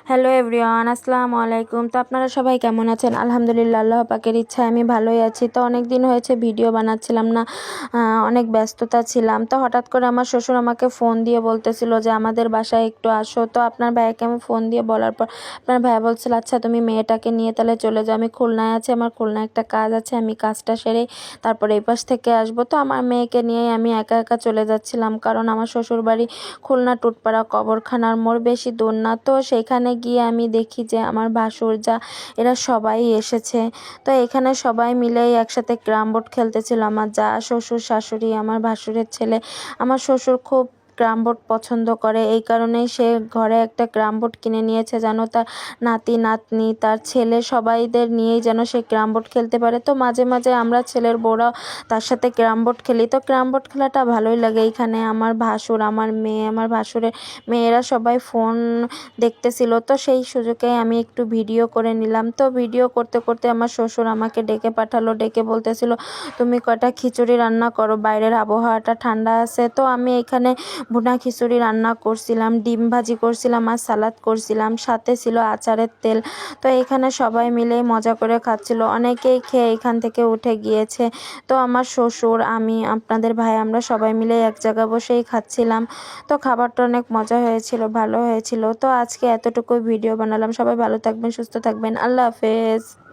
Hello everyone, আসসালামু আলাইকুম। তো আপনারা সবাই কেমন আছেন? আলহামদুলিল্লাহ, আল্লাহ পাকের ইচ্ছায় আমি ভালোই আছি। তো অনেক দিন হয়েছে ভিডিও বানাচ্ছিলাম না, অনেক ব্যস্ততা ছিলাম। তো হঠাৎ করে আমার শ্বশুর আমাকে ফোন দিয়ে বলতেছিল যে আমাদের বাসায় একটু আসো। তো আপনার ভাইয়াকে আমি ফোন দিয়ে বলার পর আপনার ভাইয়া বলছিল আচ্ছা তুমি মেয়েটাকে নিয়ে তাহলে চলে যাও, আমি খুলনায় আছি, আমার খুলনায় একটা কাজ আছে, আমি কাজটা সেরে তারপরে এই পাশ থেকে আসবো। তো আমার মেয়েকে নিয়েই আমি একা একা চলে যাচ্ছিলাম, কারণ আমার শ্বশুর বাড়ি খুলনা টুটপাড়া কবরখানার মোড়, বেশি দূর না। তো সেইখানে গিয়ে আমি দেখি যে আমার ভাসুর যা এরা সবাই এসেছে। তো এখানে সবাই মিলেই একসাথে ক্যারাম বোর্ড খেলতেছিল। আমার যা, শ্বশুর, শাশুড়ি, আমার ভাসুরের ছেলে। আমার শ্বশুর খুব ক্যারাম বোর্ড পছন্দ করে, এই কারণেই সে ঘরে একটা ক্যারাম বোর্ড কিনে নিয়েছে, যেন তার নাতি নাতনি, তার ছেলে সবাইদের নিয়েই যেন সে ক্যারাম বোর্ড খেলতে পারে। তো মাঝে মাঝে আমরা ছেলের বউরাও তার সাথে ক্যারাম বোর্ড খেলি। তো ক্যারাম বোর্ড খেলাটা ভালোই লাগে। এইখানে আমার ভাসুর, আমার মেয়ে, আমার ভাসুরের মেয়েরা সবাই ফোন দেখতেছিল। তো সেই সুযোগে আমি একটু ভিডিও করে নিলাম। তো ভিডিও করতে করতে আমার শ্বশুর আমাকে ডেকে পাঠালো, ডেকে বলতেছিল তুমি কয়টা খিচুড়ি রান্না করো, বাইরের আবহাওয়াটা ঠান্ডা আছে। তো আমি এখানে ভুনা খিচুড়ি রান্না করছিলাম, ডিম ভাজি করছিলাম আর সালাদ করছিলাম, সাথে ছিল আচারের তেল। তো এখানে সবাই মিলে মজা করে খাচ্ছিল, অনেকেই খেয়ে এখান থেকে উঠে গিয়েছে। তো আমার শ্বশুর, আমি, আপনাদের ভাই, আমরা সবাই মিলে এক জায়গায় বসেই খাচ্ছিলাম। তো খাবারটা অনেক মজা হয়েছিল, ভালো হয়েছিল। তো আজকে এতটুকুই ভিডিও বানালাম। সবাই ভালো থাকবেন, সুস্থ থাকবেন। আল্লাহ হাফেজ।